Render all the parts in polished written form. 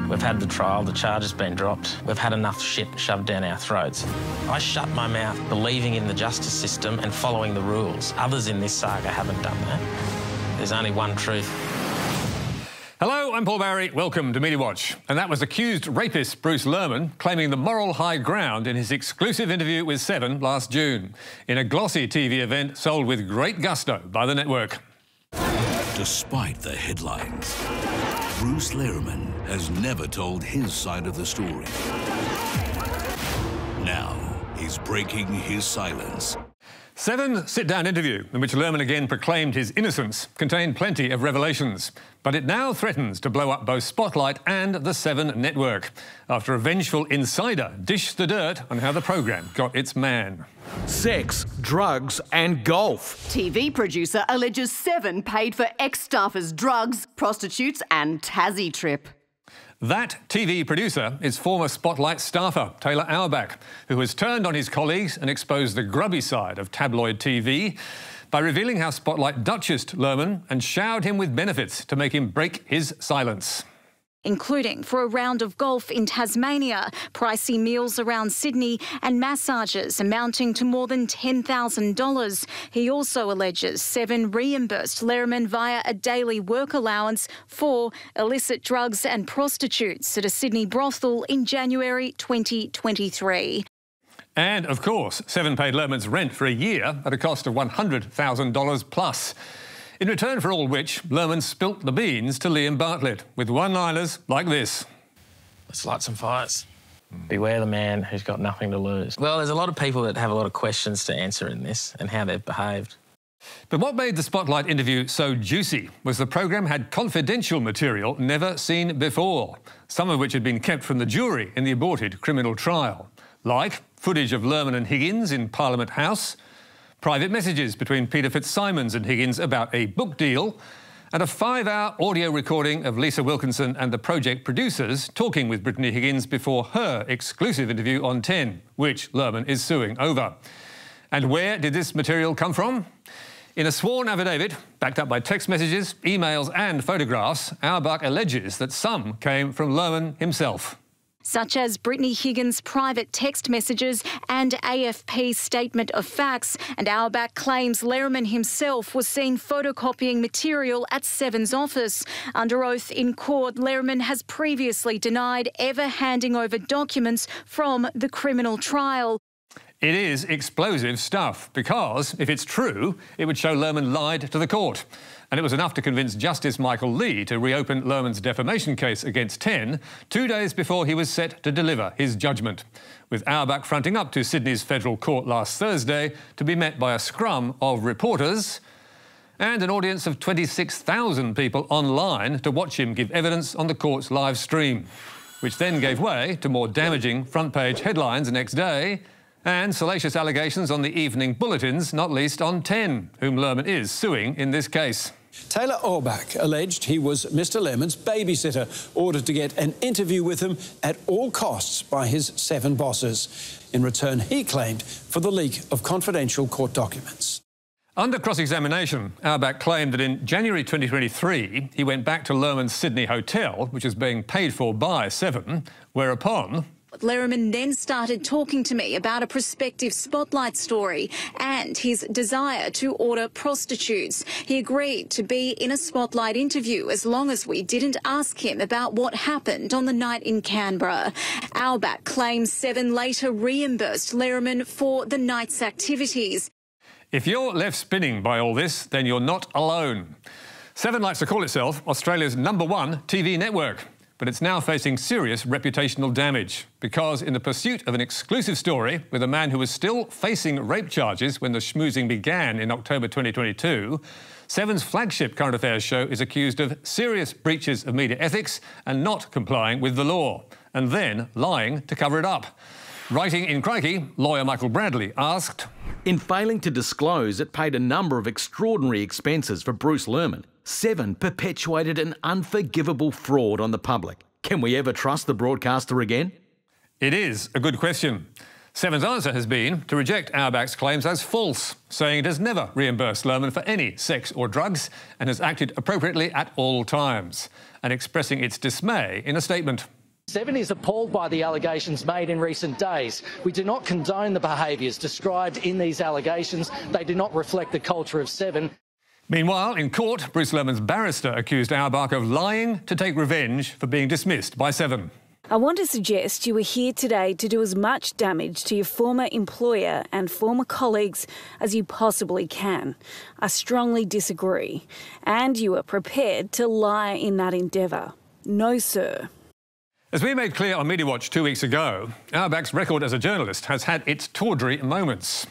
We've had the trial, the charge has been dropped. We've had enough shit shoved down our throats. I shut my mouth believing in the justice system and following the rules. Others in this saga haven't done that. There's only one truth. Hello, I'm Paul Barry. Welcome to Media Watch. And that was accused rapist Bruce Lehrmann claiming the moral high ground in his exclusive interview with Seven last June, in a glossy TV event sold with great gusto by the network. Despite the headlines, Bruce Lehrmann has never told his side of the story. Now he's breaking his silence. Seven's sit-down interview, in which Lehrmann again proclaimed his innocence, contained plenty of revelations. But it now threatens to blow up both Spotlight and the Seven network, after a vengeful insider dished the dirt on how the programme got its man. Sex, drugs and golf. TV producer alleges Seven paid for ex-staffers' drugs, prostitutes and Tassie trip. That TV producer is former Spotlight staffer Taylor Auerbach, who has turned on his colleagues and exposed the grubby side of tabloid TV by revealing how Spotlight duchessed Lehrmann and showered him with benefits to make him break his silence. Including for a round of golf in Tasmania, pricey meals around Sydney and massages amounting to more than $10,000. He also alleges Seven reimbursed Lehrmann via a daily work allowance for illicit drugs and prostitutes at a Sydney brothel in January 2023. And, of course, Seven paid Lehrmann's rent for a year at a cost of $100,000 plus. In return for all which, Lehrmann spilt the beans to Liam Bartlett with one-liners like this. Let's light some fires. Beware the man who's got nothing to lose. Well, there's a lot of people that have a lot of questions to answer in this and how they've behaved. But what made the Spotlight interview so juicy was the programme had confidential material never seen before, some of which had been kept from the jury in the aborted criminal trial, like footage of Lehrmann and Higgins in Parliament House, private messages between Peter Fitzsimons and Higgins about a book deal, and a 5-hour audio recording of Lisa Wilkinson and the project producers talking with Brittany Higgins before her exclusive interview on 10, which Lehrmann is suing over. And where did this material come from? In a sworn affidavit, backed up by text messages, emails and photographs, Auerbach alleges that some came from Lehrmann himself. Such as Brittany Higgins' private text messages and AFP's statement of facts, and Auerbach claims Lehrmann himself was seen photocopying material at Seven's office. Under oath in court, Lehrmann has previously denied ever handing over documents from the criminal trial. It is explosive stuff because, if it's true, it would show Lehrmann lied to the court. And it was enough to convince Justice Michael Lee to reopen Lehrmann's defamation case against 10, 2 days before he was set to deliver his judgment, with Auerbach fronting up to Sydney's federal court last Thursday to be met by a scrum of reporters and an audience of 26,000 people online to watch him give evidence on the court's live stream, which then gave way to more damaging front-page headlines the next day and salacious allegations on the evening bulletins, not least on 10, whom Lehrmann is suing in this case. Taylor Auerbach alleged he was Mr. Lehrmann's babysitter, ordered to get an interview with him at all costs by his Seven bosses. In return, he claimed for the leak of confidential court documents. Under cross-examination, Auerbach claimed that in January 2023, he went back to Lehrmann's Sydney hotel, which was being paid for by Seven, whereupon Lehrmann then started talking to me about a prospective Spotlight story and his desire to order prostitutes. He agreed to be in a Spotlight interview as long as we didn't ask him about what happened on the night in Canberra. Auerbach claims Seven later reimbursed Lehrmann for the night's activities. If you're left spinning by all this, then you're not alone. Seven likes to call itself Australia's #1 TV network. But it's now facing serious reputational damage because in the pursuit of an exclusive story with a man who was still facing rape charges when the schmoozing began in October 2022, Seven's flagship current affairs show is accused of serious breaches of media ethics and not complying with the law, and then lying to cover it up. Writing in Crikey, lawyer Michael Bradley asked, In failing to disclose, it paid a number of extraordinary expenses for Bruce Lehrmann. Seven perpetuated an unforgivable fraud on the public. Can we ever trust the broadcaster again? It is a good question. Seven's answer has been to reject Auerbach's claims as false, saying it has never reimbursed Lehrmann for any sex or drugs and has acted appropriately at all times, and expressing its dismay in a statement. Seven is appalled by the allegations made in recent days. We do not condone the behaviours described in these allegations. They do not reflect the culture of Seven. Meanwhile, in court, Bruce Lehrmann's barrister accused Auerbach of lying to take revenge for being dismissed by Seven. I want to suggest you are here today to do as much damage to your former employer and former colleagues as you possibly can. I strongly disagree, and you are prepared to lie in that endeavour. No, sir. As we made clear on Media Watch 2 weeks ago, Auerbach's record as a journalist has had its tawdry moments,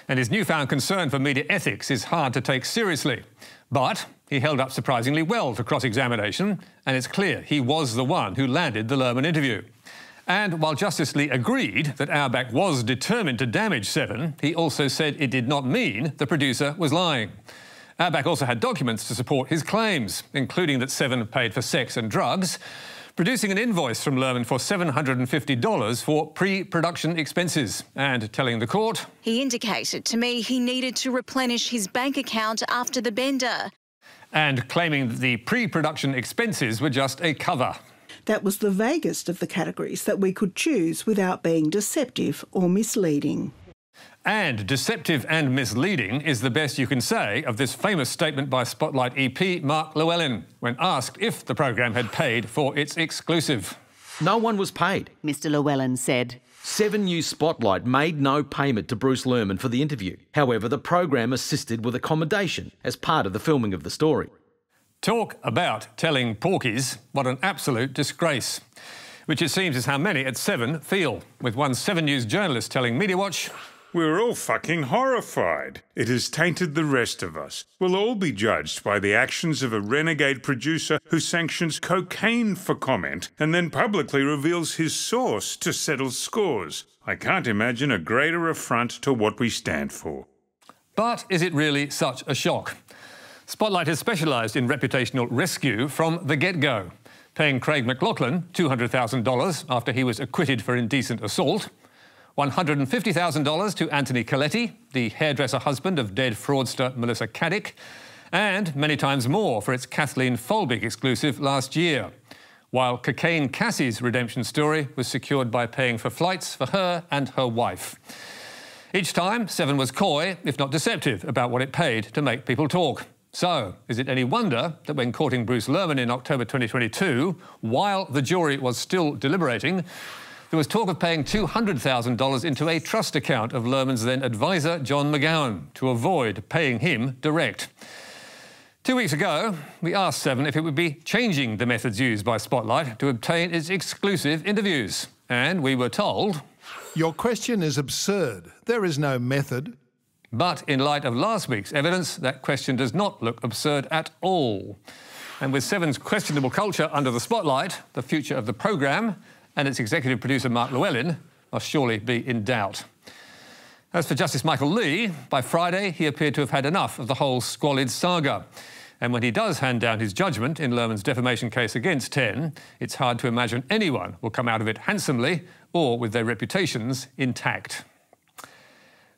and his newfound concern for media ethics is hard to take seriously. But he held up surprisingly well to cross-examination, and it's clear he was the one who landed the Lehrmann interview. And while Justice Lee agreed that Auerbach was determined to damage Seven, he also said it did not mean the producer was lying. Auerbach also had documents to support his claims, including that Seven paid for sex and drugs, producing an invoice from Lehrmann for $750 for pre-production expenses, and telling the court, "He indicated to me he needed to replenish his bank account after the bender," and claiming that the pre-production expenses were just a cover. That was the vaguest of the categories that we could choose without being deceptive or misleading. And deceptive and misleading is the best you can say of this famous statement by Spotlight EP Mark Llewellyn when asked if the programme had paid for its exclusive. No one was paid, Mr. Llewellyn said. 7 News Spotlight made no payment to Bruce Lehrmann for the interview. However, the program assisted with accommodation as part of the filming of the story. Talk about telling porkies, what an absolute disgrace. Which it seems is how many at 7 feel, with one 7 News journalist telling Media Watch, "We're all fucking horrified. It has tainted the rest of us. We'll all be judged by the actions of a renegade producer who sanctions cocaine for comment and then publicly reveals his source to settle scores. I can't imagine a greater affront to what we stand for." But is it really such a shock? Spotlight has specialised in reputational rescue from the get-go, paying Craig McLachlan $200,000 after he was acquitted for indecent assault, $150,000 to Anthony Coletti, the hairdresser husband of dead fraudster Melissa Caddick, and many times more for its Kathleen Folbig exclusive last year, while Cocaine Cassie's redemption story was secured by paying for flights for her and her wife. Each time, 7 was coy, if not deceptive, about what it paid to make people talk. So, is it any wonder that when courting Bruce Lehrmann in October 2022, while the jury was still deliberating, there was talk of paying $200,000 into a trust account of Lehrmann's then advisor, John McGowan, to avoid paying him direct. 2 weeks ago, we asked 7 if it would be changing the methods used by Spotlight to obtain its exclusive interviews. And we were told, "Your question is absurd. There is no method." But in light of last week's evidence, that question does not look absurd at all. And with 7's questionable culture under the spotlight, the future of the programme and its executive producer Mark Llewellyn must surely be in doubt. As for Justice Michael Lee, by Friday he appeared to have had enough of the whole squalid saga. And when he does hand down his judgment in Lehrmann's defamation case against 10, it's hard to imagine anyone will come out of it handsomely or with their reputations intact.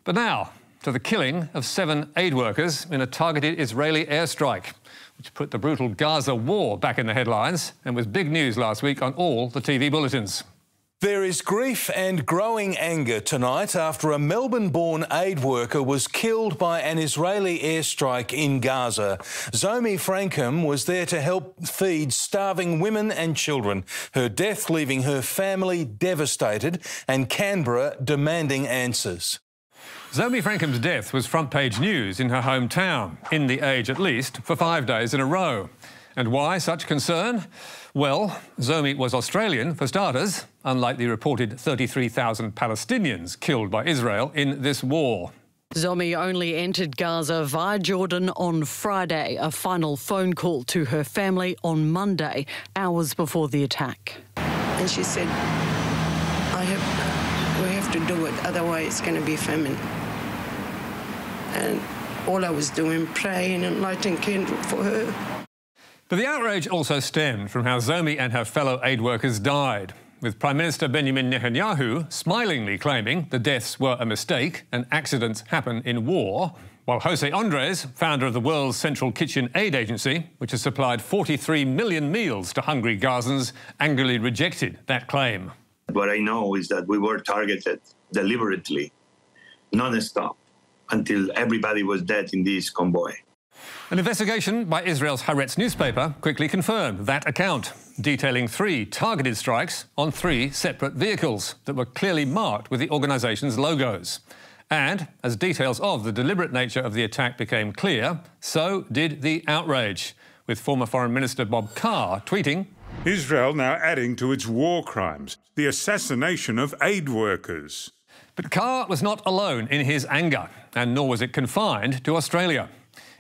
But now, to the killing of 7 aid workers in a targeted Israeli airstrike, which put the brutal Gaza war back in the headlines and was big news last week on all the TV bulletins. There is grief and growing anger tonight after a Melbourne-born aid worker was killed by an Israeli airstrike in Gaza. Zomi Frankham was there to help feed starving women and children, her death leaving her family devastated and Canberra demanding answers. Zomi Frankham's death was front-page news in her hometown, in The Age at least, for 5 days in a row. And why such concern? Well, Zomi was Australian, for starters, unlike the reported 33,000 Palestinians killed by Israel in this war. Zomi only entered Gaza via Jordan on Friday, a final phone call to her family on Monday, hours before the attack. And she said, we have to do it, otherwise it's going to be famine. And all I was doing, praying and lighting candle for her. But the outrage also stemmed from how Zomi and her fellow aid workers died. with Prime Minister Benjamin Netanyahu smilingly claiming the deaths were a mistake and accidents happen in war, while Jose Andres, founder of the world's Central Kitchen Aid Agency, which has supplied 43 million meals to hungry Gazans, angrily rejected that claim. What I know is that we were targeted deliberately, non-stop, until everybody was dead in this convoy. An investigation by Israel's Haaretz newspaper quickly confirmed that account, detailing 3 targeted strikes on 3 separate vehicles that were clearly marked with the organisation's logos. And as details of the deliberate nature of the attack became clear, so did the outrage, with former Foreign Minister Bob Carr tweeting, Israel now adding to its war crimes, the assassination of aid workers. But Carr was not alone in his anger, and nor was it confined to Australia.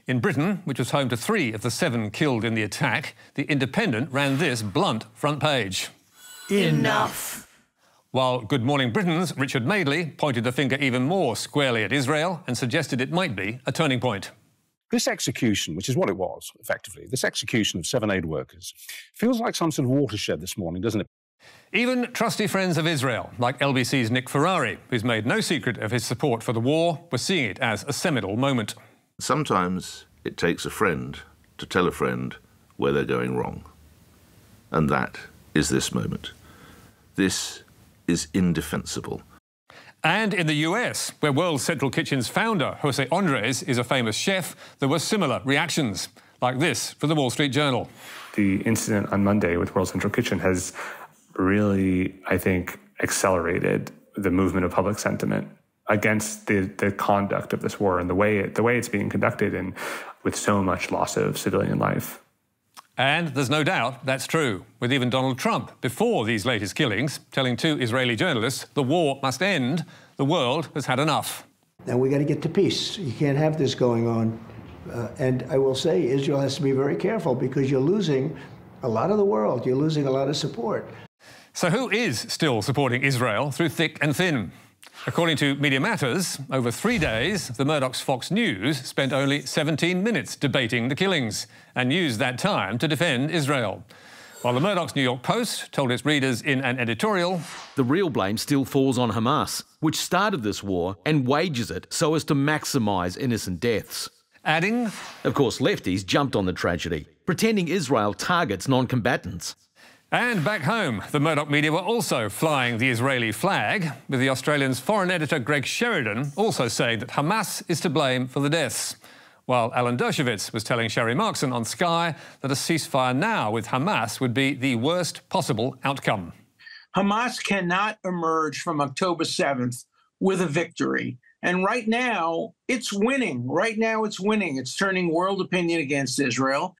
In Britain, which was home to 3 of the 7 killed in the attack, the Independent ran this blunt front page. Enough. While Good Morning Britain's Richard Madeley pointed the finger even more squarely at Israel and suggested it might be a turning point. This execution, which is what it was, effectively, this execution of 7 aid workers, feels like some sort of watershed this morning, doesn't it? Even trusty friends of Israel, like LBC's Nick Ferrari, who's made no secret of his support for the war, were seeing it as a seminal moment. Sometimes it takes a friend to tell a friend where they're going wrong. And that is this moment. This is indefensible. And in the US, where World Central Kitchen's founder, Jose Andres, is a famous chef, there were similar reactions, like this from the Wall Street Journal. The incident on Monday with World Central Kitchen has really, I think, accelerated the movement of public sentiment against the conduct of this war and the way it's being conducted, and with so much loss of civilian life. And there's no doubt that's true, with even Donald Trump, before these latest killings, telling 2 Israeli journalists the war must end, the world has had enough. Now we got to get to peace. You can't have this going on. And I will say Israel has to be very careful, because you're losing a lot of the world. You're losing a lot of support. So who is still supporting Israel through thick and thin? According to Media Matters, over 3 days, the Murdoch's Fox News spent only 17 minutes debating the killings and used that time to defend Israel. While the Murdoch's New York Post told its readers in an editorial, the real blame still falls on Hamas, which started this war and wages it so as to maximise innocent deaths. Adding, of course, lefties jumped on the tragedy, pretending Israel targets non-combatants. And back home, the Murdoch media were also flying the Israeli flag, with the Australian's foreign editor Greg Sheridan also saying that Hamas is to blame for the deaths, while Alan Dershowitz was telling Sherry Markson on Sky that a ceasefire now with Hamas would be the worst possible outcome. Hamas cannot emerge from October 7th with a victory. And right now, it's winning. Right now, it's winning. It's turning world opinion against Israel.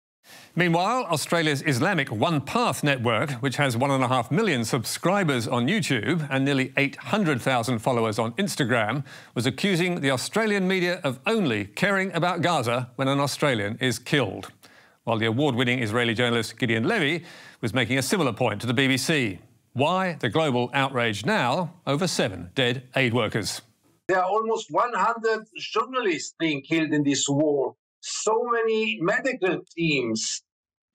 Meanwhile, Australia's Islamic One Path network, which has 1.5 million subscribers on YouTube and nearly 800,000 followers on Instagram, was accusing the Australian media of only caring about Gaza when an Australian is killed. While the award-winning Israeli journalist Gideon Levy was making a similar point to the BBC. Why the global outrage now over 7 dead aid workers? There are almost 100 journalists being killed in this war. So many medical teams,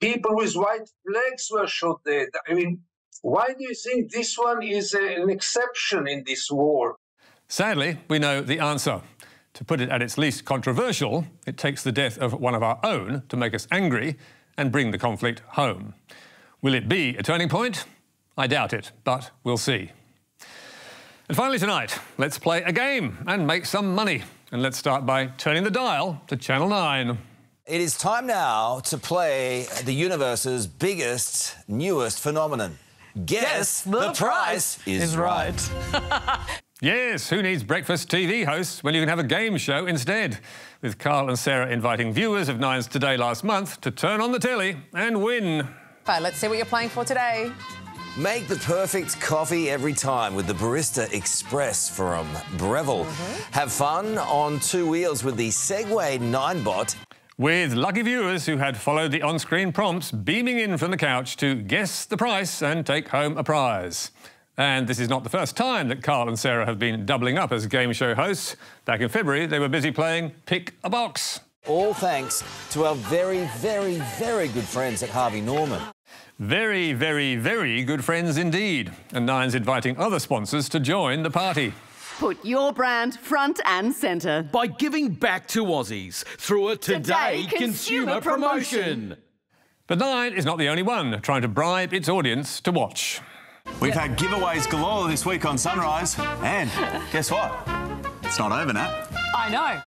people with white flags were shot dead. I mean, why do you think this one is an exception in this war? Sadly, we know the answer. To put it at its least controversial, it takes the death of one of our own to make us angry and bring the conflict home. Will it be a turning point? I doubt it, but we'll see. And finally tonight, let's play a game and make some money. And let's start by turning the dial to Channel 9. It is time now to play the universe's biggest, newest phenomenon. Guess the price is right. Yes, who needs breakfast TV hosts when you can have a game show instead? With Carl and Sarah inviting viewers of Nine's Today last month to turn on the telly and win. Let's see what you're playing for today. Make the perfect coffee every time with the Barista Express from Breville. Have fun on 2 wheels with the Segway 9bot. With lucky viewers who had followed the on-screen prompts beaming in from the couch to guess the price and take home a prize. And this is not the first time that Carl and Sarah have been doubling up as game show hosts. Back in February, they were busy playing Pick a Box. All thanks to our very, very, very good friends at Harvey Norman. Very, very, very good friends indeed. And Nine's inviting other sponsors to join the party. Put your brand front and centre. By giving back to Aussies through a Today consumer promotion. But Nine is not the only one trying to bribe its audience to watch. We've had giveaways galore this week on Sunrise. And guess what? It's not over, Nat. I know.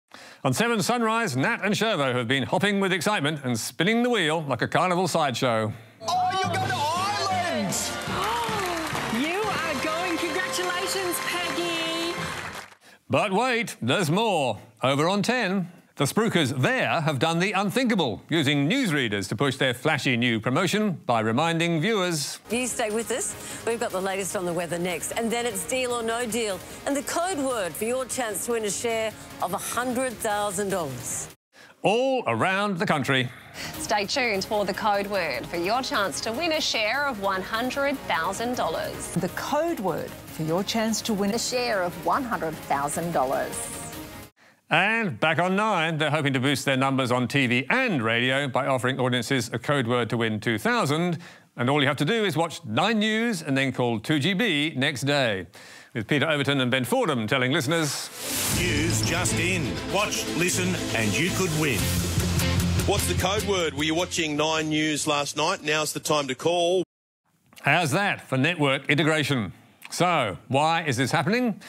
On 7 Sunrise, Nat and Shervo have been hopping with excitement and spinning the wheel like a carnival sideshow. Oh, you're going to Ireland! You are going. Congratulations, Peggy. But wait, there's more. Over on 10, the spruikers there have done the unthinkable, using newsreaders to push their flashy new promotion by reminding viewers. You stay with us. We've got the latest on the weather next. And then it's Deal or No Deal. And the code word for your chance to win a share of $100,000. All around the country. Stay tuned for the code word for your chance to win a share of $100,000. The code word for your chance to win a share of $100,000. And back on 9, they're hoping to boost their numbers on TV and radio by offering audiences a code word to win 2,000. And all you have to do is watch 9 News and then call 2GB next day. With Peter Overton and Ben Fordham telling listeners... News just in. Watch, listen and you could win. What's the code word? Were you watching 9 News last night? Now's the time to call. How's that for network integration? So, why is this happening?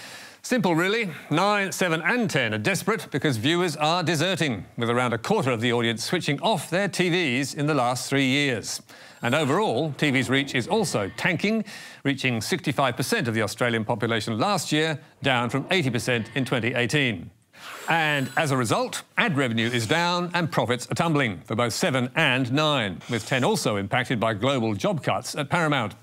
Simple, really. 9, 7 and 10 are desperate because viewers are deserting, with around a quarter of the audience switching off their TVs in the last 3 years. And overall, TV's reach is also tanking, reaching 65% of the Australian population last year, down from 80% in 2018. And as a result, ad revenue is down and profits are tumbling for both 7 and 9, with 10 also impacted by global job cuts at Paramount.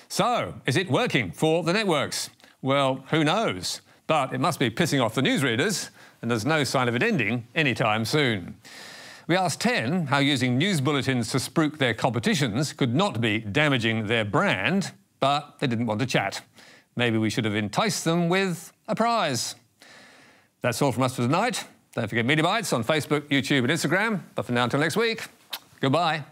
So, is it working for the networks? Well, who knows? But it must be pissing off the newsreaders, and there's no sign of it ending anytime soon. We asked 10 how using news bulletins to spruik their competitions could not be damaging their brand, but they didn't want to chat. Maybe we should have enticed them with a prize. That's all from us for tonight. Don't forget Media Bites on Facebook, YouTube and Instagram. But for now, until next week, goodbye.